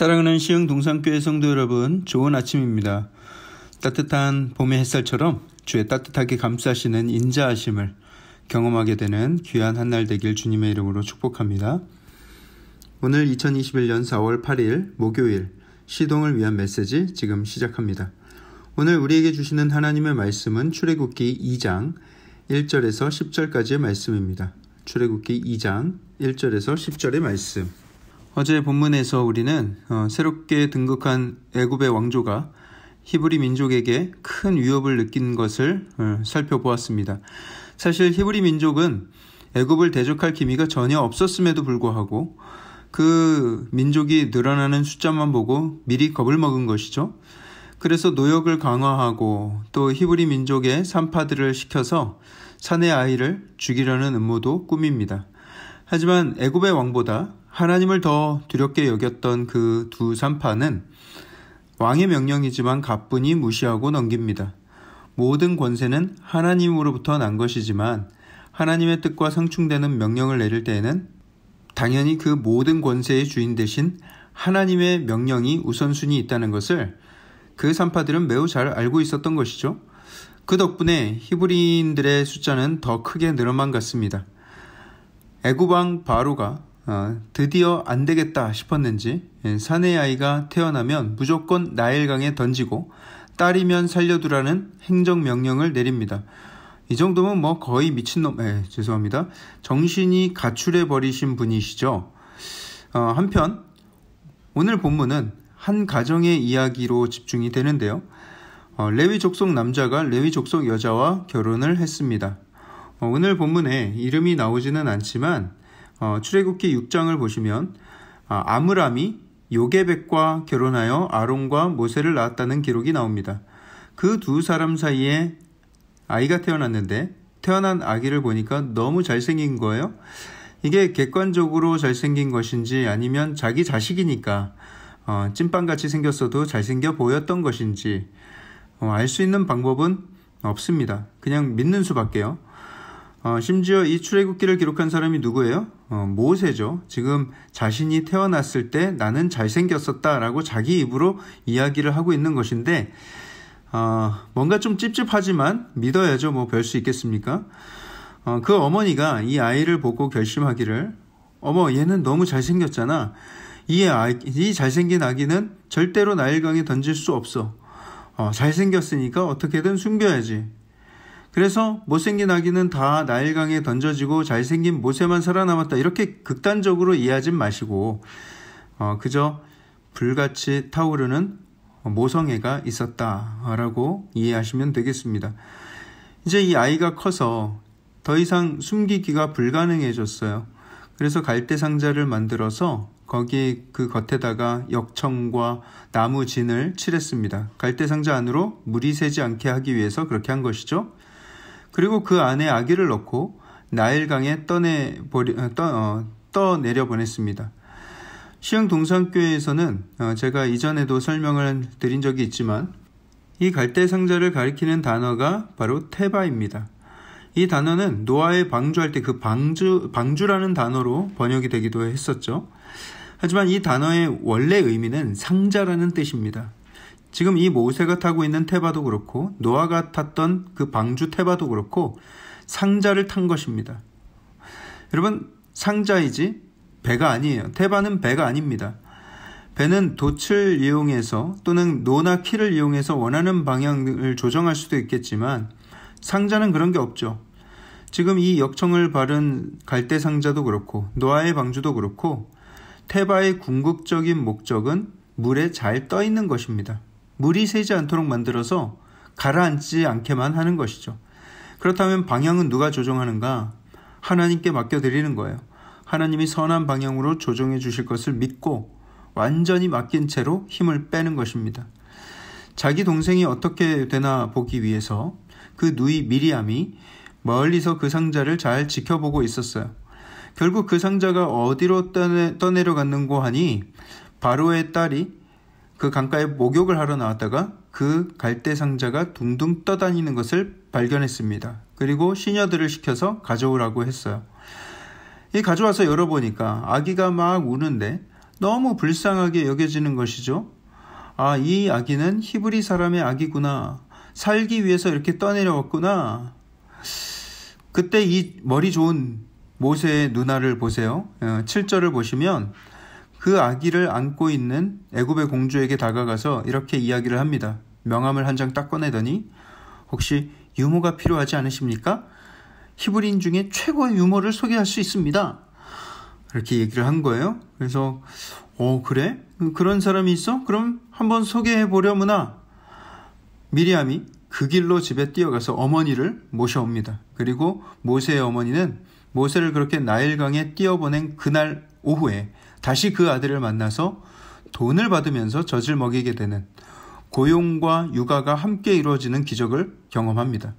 사랑하는 시흥 동산교회 성도 여러분, 좋은 아침입니다. 따뜻한 봄의 햇살처럼 주의 따뜻하게 감싸시는 인자하심을 경험하게 되는 귀한 한날 되길 주님의 이름으로 축복합니다. 오늘 2021년 4월 8일 목요일 시동을 위한 메시지 지금 시작합니다. 오늘 우리에게 주시는 하나님의 말씀은 출애굽기 2장 1절에서 10절까지의 말씀입니다. 출애굽기 2장 1절에서 10절의 말씀. 어제 본문에서 우리는 새롭게 등극한 애굽의 왕조가 히브리 민족에게 큰 위협을 느낀 것을 살펴보았습니다. 사실 히브리 민족은 애굽을 대적할 기미가 전혀 없었음에도 불구하고 그 민족이 늘어나는 숫자만 보고 미리 겁을 먹은 것이죠. 그래서 노역을 강화하고 또 히브리 민족의 산파들을 시켜서 사내 아이를 죽이려는 음모도 꾸밉니다. 하지만 애굽의 왕보다 하나님을 더 두렵게 여겼던 그 두 산파는 왕의 명령이지만 가뿐히 무시하고 넘깁니다. 모든 권세는 하나님으로부터 난 것이지만 하나님의 뜻과 상충되는 명령을 내릴 때에는 당연히 그 모든 권세의 주인 대신 하나님의 명령이 우선순위 있다는 것을 그 산파들은 매우 잘 알고 있었던 것이죠. 그 덕분에 히브리인들의 숫자는 더 크게 늘어만 갔습니다. 애굽 왕 바로가 드디어 안 되겠다 싶었는지 사내 아이가 태어나면 무조건 나일강에 던지고 딸이면 살려두라는 행정명령을 내립니다. 이 정도면 거의 미친놈, 죄송합니다. 정신이 가출해버리신 분이시죠. 한편 오늘 본문은 한 가정의 이야기로 집중이 되는데요. 레위 족속 남자가 레위 족속 여자와 결혼을 했습니다. 오늘 본문에 이름이 나오지는 않지만 출애굽기 6장을 보시면 아므람이 요게벳과 결혼하여 아론과 모세를 낳았다는 기록이 나옵니다. 그 두 사람 사이에 아이가 태어났는데 태어난 아기를 보니까 너무 잘생긴 거예요. 이게 객관적으로 잘생긴 것인지 아니면 자기 자식이니까 찐빵같이 생겼어도 잘생겨 보였던 것인지 알 수 있는 방법은 없습니다. 그냥 믿는 수밖에요. 심지어 이 출애굽기를 기록한 사람이 누구예요? 모세죠. 지금 자신이 태어났을 때 나는 잘생겼었다라고 자기 입으로 이야기를 하고 있는 것인데 뭔가 좀 찝찝하지만 믿어야죠. 별 수 있겠습니까? 그 어머니가 이 아이를 보고 결심하기를 어머 얘는 너무 잘생겼잖아. 이 잘생긴 아기는 절대로 나일강에 던질 수 없어. 잘생겼으니까 어떻게든 숨겨야지. 그래서 못생긴 아기는 다 나일강에 던져지고 잘생긴 모세만 살아남았다. 이렇게 극단적으로 이해하지 마시고 그저 불같이 타오르는 모성애가 있었다라고 이해하시면 되겠습니다. 이제 이 아이가 커서 더 이상 숨기기가 불가능해졌어요. 그래서 갈대 상자를 만들어서 거기 그 겉에다가 역청과 나무 진을 칠했습니다. 갈대 상자 안으로 물이 새지 않게 하기 위해서 그렇게 한 것이죠. 그리고 그 안에 아기를 넣고 나일강에 떠내려 보냈습니다. 시흥 동산교회에서는 제가 이전에도 설명을 드린 적이 있지만 이 갈대 상자를 가리키는 단어가 바로 테바입니다. 이 단어는 노아의 방주할 때 그 방주라는 단어로 번역이 되기도 했었죠. 하지만 이 단어의 원래 의미는 상자라는 뜻입니다. 지금 이 모세가 타고 있는 테바도 그렇고 노아가 탔던 그 방주 테바도 그렇고 상자를 탄 것입니다. 여러분 상자이지 배가 아니에요. 테바는 배가 아닙니다. 배는 돛을 이용해서 또는 노나 키를 이용해서 원하는 방향을 조정할 수도 있겠지만 상자는 그런 게 없죠. 지금 이 역청을 바른 갈대 상자도 그렇고 노아의 방주도 그렇고 테바의 궁극적인 목적은 물에 잘 떠 있는 것입니다. 물이 새지 않도록 만들어서 가라앉지 않게만 하는 것이죠. 그렇다면 방향은 누가 조정하는가? 하나님께 맡겨드리는 거예요. 하나님이 선한 방향으로 조정해 주실 것을 믿고 완전히 맡긴 채로 힘을 빼는 것입니다. 자기 동생이 어떻게 되나 보기 위해서 그 누이 미리암이 멀리서 그 상자를 잘 지켜보고 있었어요. 결국 그 상자가 어디로 떠내려갔는고 하니 바로의 딸이 그 강가에 목욕을 하러 나왔다가 그 갈대 상자가 둥둥 떠다니는 것을 발견했습니다. 그리고 시녀들을 시켜서 가져오라고 했어요. 가져와서 열어보니까 아기가 막 우는데 너무 불쌍하게 여겨지는 것이죠. 아, 이 아기는 히브리 사람의 아기구나. 살기 위해서 이렇게 떠내려왔구나. 그때 이 머리 좋은 모세의 누나를 보세요. 7절을 보시면 그 아기를 안고 있는 애굽의 공주에게 다가가서 이렇게 이야기를 합니다. 명함을 한 장 딱 꺼내더니 혹시 유모가 필요하지 않으십니까? 히브리인 중에 최고의 유모를 소개할 수 있습니다. 이렇게 얘기를 한 거예요. 그래서 그래? 그런 사람이 있어? 그럼 한번 소개해 보려무나. 미리암이 그 길로 집에 뛰어가서 어머니를 모셔옵니다. 그리고 모세의 어머니는 모세를 그렇게 나일강에 뛰어보낸 그날 오후에 다시 그 아들을 만나서 돈을 받으면서 젖을 먹이게 되는 고용과 육아가 함께 이루어지는 기적을 경험합니다.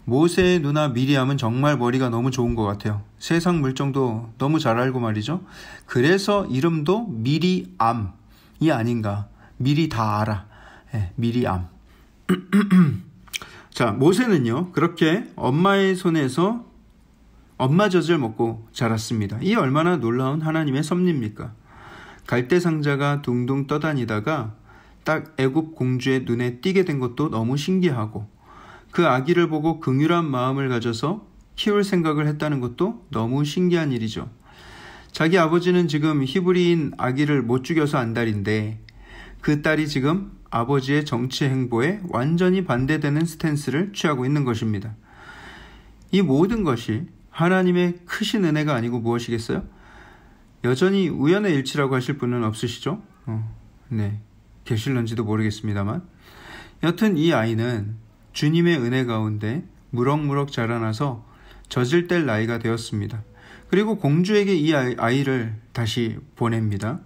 모세의 누나 미리암은 정말 머리가 너무 좋은 것 같아요. 세상 물정도 너무 잘 알고 말이죠. 그래서 이름도 미리암이 아닌가. 미리 다 알아. 미리암. 자, 모세는요, 그렇게 엄마의 손에서 엄마 젖을 먹고 자랐습니다. 이 얼마나 놀라운 하나님의 섭리입니까? 갈대 상자가 둥둥 떠다니다가 딱 애굽 공주의 눈에 띄게 된 것도 너무 신기하고, 그 아기를 보고 긍휼한 마음을 가져서 키울 생각을 했다는 것도 너무 신기한 일이죠. 자기 아버지는 지금 히브리인 아기를 못 죽여서 안달인데 그 딸이 지금 아버지의 정치 행보에 완전히 반대되는 스탠스를 취하고 있는 것입니다. 이 모든 것이 하나님의 크신 은혜가 아니고 무엇이겠어요? 여전히 우연의 일치라고 하실 분은 없으시죠? 네, 계실런지도 모르겠습니다만, 여튼 이 아이는 주님의 은혜 가운데 무럭무럭 자라나서 젖을 뗄 나이가 되었습니다. 그리고 공주에게 이 아이를 다시 보냅니다.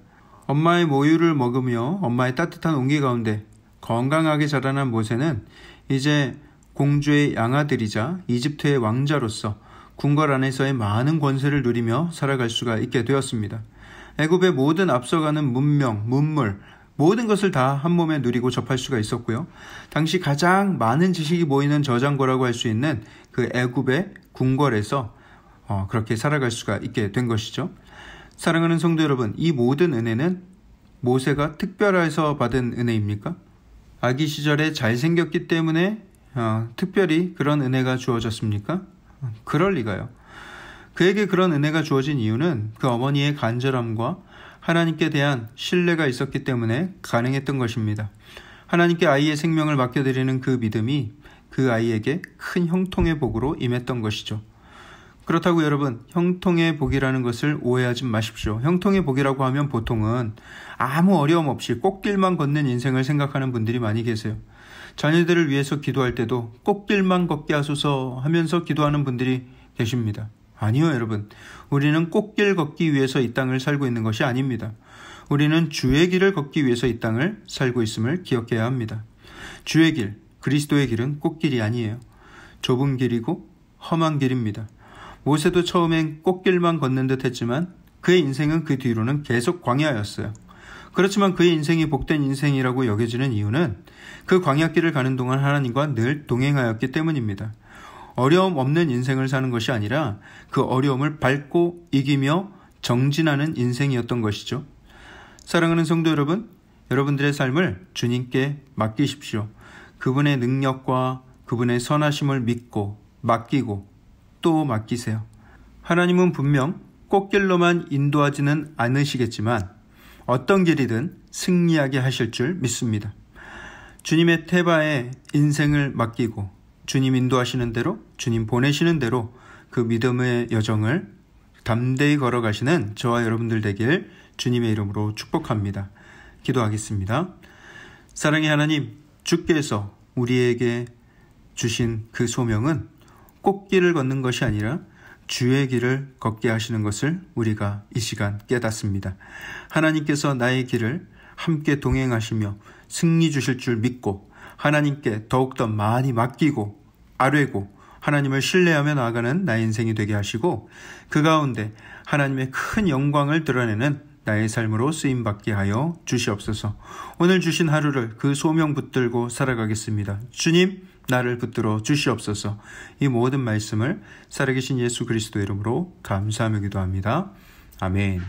엄마의 모유를 먹으며 엄마의 따뜻한 온기 가운데 건강하게 자라난 모세는 이제 공주의 양아들이자 이집트의 왕자로서 궁궐 안에서의 많은 권세를 누리며 살아갈 수가 있게 되었습니다. 애굽의 모든 앞서가는 문명, 문물, 모든 것을 다 한 몸에 누리고 접할 수가 있었고요. 당시 가장 많은 지식이 모이는 저장고라고 할 수 있는 그 애굽의 궁궐에서 그렇게 살아갈 수가 있게 된 것이죠. 사랑하는 성도 여러분, 이 모든 은혜는 모세가 특별해서 받은 은혜입니까? 아기 시절에 잘생겼기 때문에 특별히 그런 은혜가 주어졌습니까? 그럴 리가요. 그에게 그런 은혜가 주어진 이유는 그 어머니의 간절함과 하나님께 대한 신뢰가 있었기 때문에 가능했던 것입니다. 하나님께 아이의 생명을 맡겨드리는 그 믿음이 그 아이에게 큰 형통의 복으로 임했던 것이죠. 그렇다고 여러분, 형통의 복이라는 것을 오해하지 마십시오. 형통의 복이라고 하면 보통은 아무 어려움 없이 꽃길만 걷는 인생을 생각하는 분들이 많이 계세요. 자녀들을 위해서 기도할 때도 꽃길만 걷게 하소서 하면서 기도하는 분들이 계십니다. 아니요, 여러분. 우리는 꽃길 걷기 위해서 이 땅을 살고 있는 것이 아닙니다. 우리는 주의 길을 걷기 위해서 이 땅을 살고 있음을 기억해야 합니다. 주의 길, 그리스도의 길은 꽃길이 아니에요. 좁은 길이고 험한 길입니다. 모세도 처음엔 꽃길만 걷는 듯 했지만 그의 인생은 그 뒤로는 계속 광야였어요. 그렇지만 그의 인생이 복된 인생이라고 여겨지는 이유는 그 광야길을 가는 동안 하나님과 늘 동행하였기 때문입니다. 어려움 없는 인생을 사는 것이 아니라 그 어려움을 밟고 이기며 정진하는 인생이었던 것이죠. 사랑하는 성도 여러분, 여러분들의 삶을 주님께 맡기십시오. 그분의 능력과 그분의 선하심을 믿고 맡기고 또 맡기세요. 하나님은 분명 꽃길로만 인도하지는 않으시겠지만 어떤 길이든 승리하게 하실 줄 믿습니다. 주님의 태바에 인생을 맡기고 주님 인도하시는 대로, 주님 보내시는 대로 그 믿음의 여정을 담대히 걸어가시는 저와 여러분들 되길 주님의 이름으로 축복합니다. 기도하겠습니다. 사랑의 하나님, 주께서 우리에게 주신 그 소명은 꽃길을 걷는 것이 아니라 주의 길을 걷게 하시는 것을 우리가 이 시간 깨닫습니다. 하나님께서 나의 길을 함께 동행하시며 승리 주실 줄 믿고 하나님께 더욱더 많이 맡기고 아뢰고 하나님을 신뢰하며 나아가는 나의 인생이 되게 하시고 그 가운데 하나님의 큰 영광을 드러내는 나의 삶으로 쓰임받게 하여 주시옵소서. 오늘 주신 하루를 그 소명 붙들고 살아가겠습니다. 주님, 나를 붙들어 주시옵소서. 이 모든 말씀을 살아계신 예수 그리스도 이름으로 감사하며 기도합니다. 아멘.